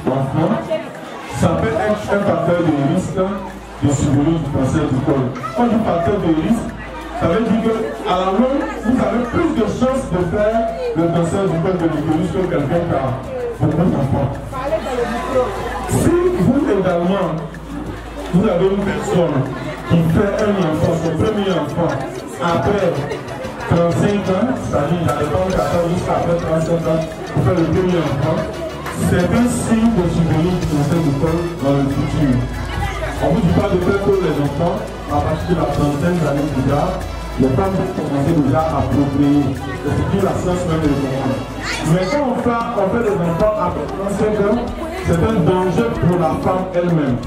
d'enfants, ça peut être un facteur de risque de survenue du cancer du col. Quand je dis facteur de risque, ça veut dire qu'à la longue, vous avez plus de chances de faire le cancer du col de l'utérus que quelqu'un qui a beaucoup d'enfants. Si vous également, vous avez une personne qui fait un enfant, son premier enfant, après 35 ans, c'est-à-dire j'arrive pas 14 jusqu'à après 35 ans pour faire le premier enfant, c'est un signe de survenue du cancer du col dans le futur. On ne vous dit pas de faire que les enfants, à partir de la trentaine d'années plus tard, les femmes vont commencer déjà à procréer. C'est ce qui est la science même des enfants. Mais quand on fait des enfants après 35 ans, c'est un danger pour la femme elle-même.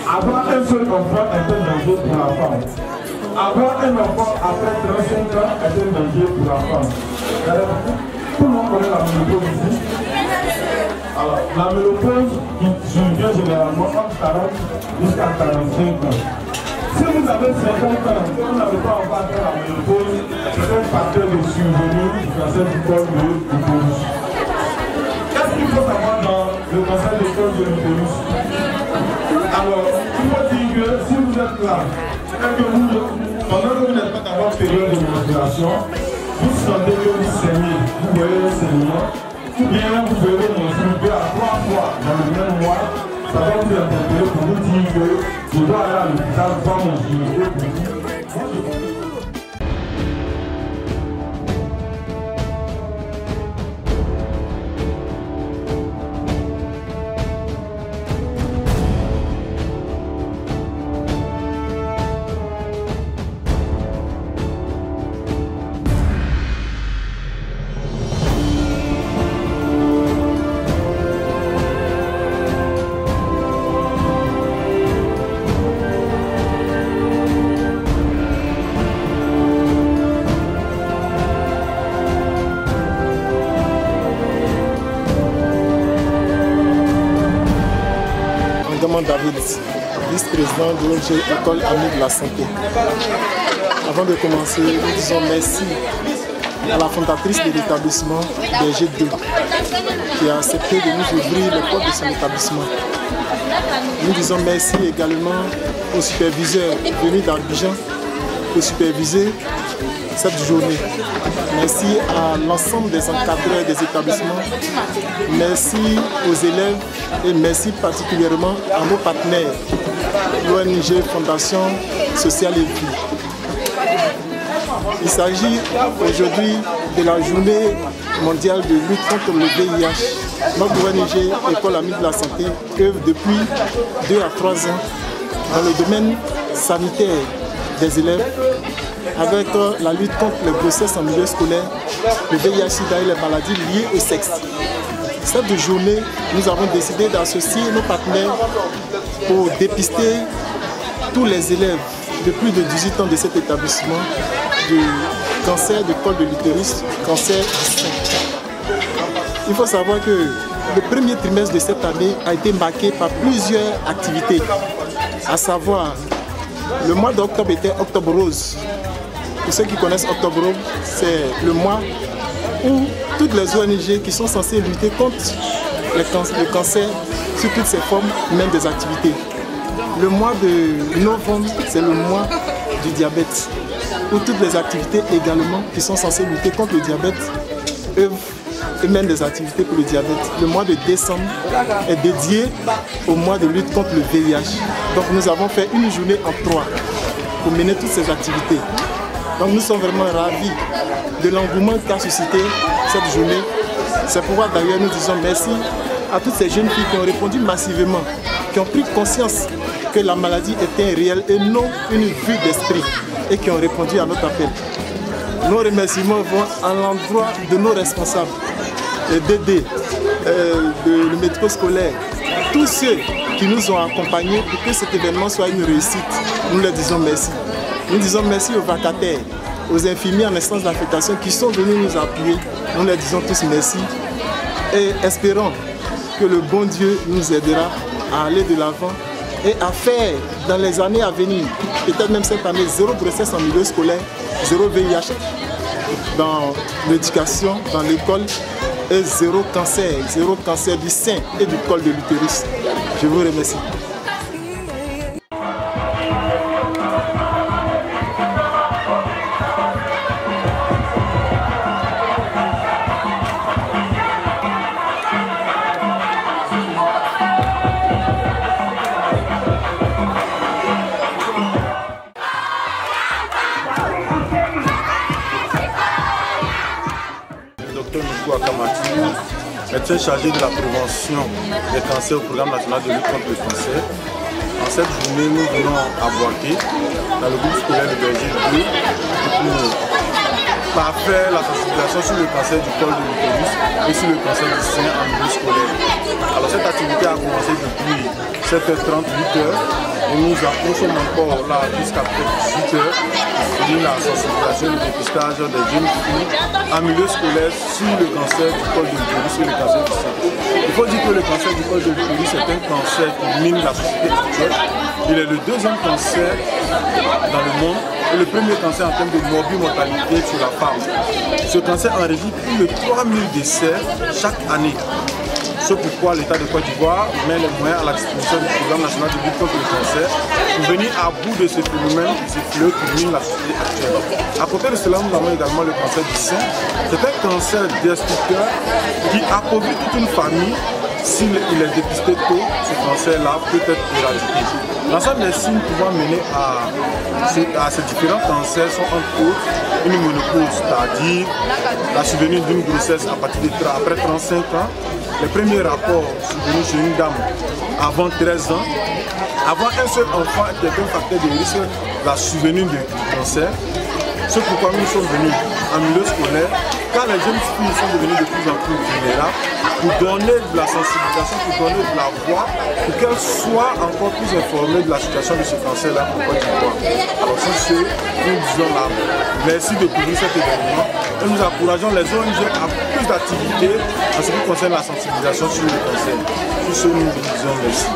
Avoir un seul enfant est un danger pour la femme. Avoir un enfant après 35 ans est un danger pour la femme. Tout le monde connaît la ménopause ici. Alors, la ménopause qui survient généralement entre 40 jusqu'à 45 ans. Si vous avez 50 ans et vous n'avez pas encore atteint la ménopause, c'est un facteur de survenue du cancer du col de l'utérus. Qu'est-ce qu'il faut savoir dans le cancer du col de l'utérus? Alors, il faut dire que si vous êtes là, et que pendant que vous n'êtes pas dans votre période de menstruation, vous sentez que vous saignez, vous voyez le saignement, ou bien vous pouvez menstruer 2 à 3 fois dans le même mois, ça va vous interpeller pour vous dire que je dois aller à l'hôpital voir mon gynéco pour vous. David, vice-président de l'ONG École Amie de la Santé. Avant de commencer, nous disons merci à la fondatrice de l'établissement BG2 qui a accepté de nous ouvrir les portes de son établissement. Nous disons merci également aux superviseurs venus d'Abidjan pour superviser cette journée. Merci à l'ensemble des encadreurs des établissements, merci aux élèves et merci particulièrement à nos partenaires, l'ONG Fondation Sociale et Vie. Il s'agit aujourd'hui de la journée mondiale de lutte contre le VIH. Notre ONG École Amie de la Santé œuvre depuis 2 à 3 ans dans le domaine sanitaire des élèves, avec la lutte contre les grossesses en milieu scolaire, le VIH-Sida et les maladies liées au sexe. Cette journée, nous avons décidé d'associer nos partenaires pour dépister tous les élèves de plus de 18 ans de cet établissement du cancer du col de l'utérus, cancer du sein. Il faut savoir que le premier trimestre de cette année a été marqué par plusieurs activités, à savoir le mois d'octobre était Octobre Rose. Pour ceux qui connaissent Octobre Rose, c'est le mois où toutes les ONG qui sont censées lutter contre le cancer sous toutes ses formes mènent des activités. Le mois de novembre, c'est le mois du diabète, où toutes les activités également qui sont censées lutter contre le diabète œuvrent et mènent des activités pour le diabète. Le mois de décembre est dédié au mois de lutte contre le VIH. Donc nous avons fait une journée en 3 pour mener toutes ces activités. Donc nous sommes vraiment ravis de l'engouement qu'a suscité cette journée. C'est pourquoi d'ailleurs nous disons merci à toutes ces jeunes filles qui ont répondu massivement, qui ont pris conscience que la maladie était réelle et non une vue d'esprit, et qui ont répondu à notre appel. Nos remerciements vont à l'endroit de nos responsables, les DD, le médico-scolaire, tous ceux qui nous ont accompagnés pour que cet événement soit une réussite. Nous leur disons merci. Nous disons merci aux vacataires, aux infirmiers en instance d'affectation qui sont venus nous appuyer. Nous leur disons tous merci et espérons que le bon Dieu nous aidera à aller de l'avant et à faire dans les années à venir, peut-être même cette année, 0 grossesse en milieu scolaire, 0 VIH dans l'éducation, dans l'école et zéro cancer du sein et du col de l'utérus. Je vous remercie. Médecin chargé de la prévention des cancers au programme national de lutte contre le cancer. En cette journée, nous venons à Boaké, dans le groupe scolaire de Berger 2, pour faire la sensibilisation sur le cancer du col de l'utérus et sur le cancer du sein en milieu scolaire. Alors cette activité a commencé depuis 7h30, 8h, et nous sommes encore là jusqu'à 18h pour la sensibilisation et le dépistage des jeunes filles en milieu scolaire sur le cancer du col de l'utérus et le cancer du sein. Il faut dire que le cancer du col de l'utérus est un cancer qui mine la société actuelle. Il est le deuxième cancer dans le monde et le premier cancer en termes de morbimortalité sur la femme. Ce cancer enregistre plus de 3000 décès chaque année. C'est pourquoi l'État de Côte d'Ivoire met les moyens à la disposition du programme national de lutte contre le cancer pour venir à bout de ce phénomène, de ce fléau qui mine la société actuelle. À côté de cela, nous avons également le cancer du sein. C'est un cancer destructeur qui appauvrit toute une famille. S'il est dépisté tôt, ce cancer-là peut être éradiqué. L'ensemble des signes pouvant mener à ces différents cancers sont entre autres une ménopause tardive, la survenue d'une grossesse après 35 ans, les premiers rapports survenus chez une dame avant 13 ans, avoir un seul enfant est un facteur de risque de la survenue du cancer. C'est pourquoi nous sommes venus en milieu scolaire, car les jeunes filles sont devenues de plus en plus vulnérables, pour donner de la sensibilisation, pour donner de la voix, pour qu'elles soient encore plus informées de la situation de ce cancer-là en Côte d'Ivoire. Alors sur ce, nous disons là, merci de couvrir cet événement et nous encourageons les ONG à plus d'activités en ce qui concerne la sensibilisation sur le cancer. Sur ce, nous disons merci.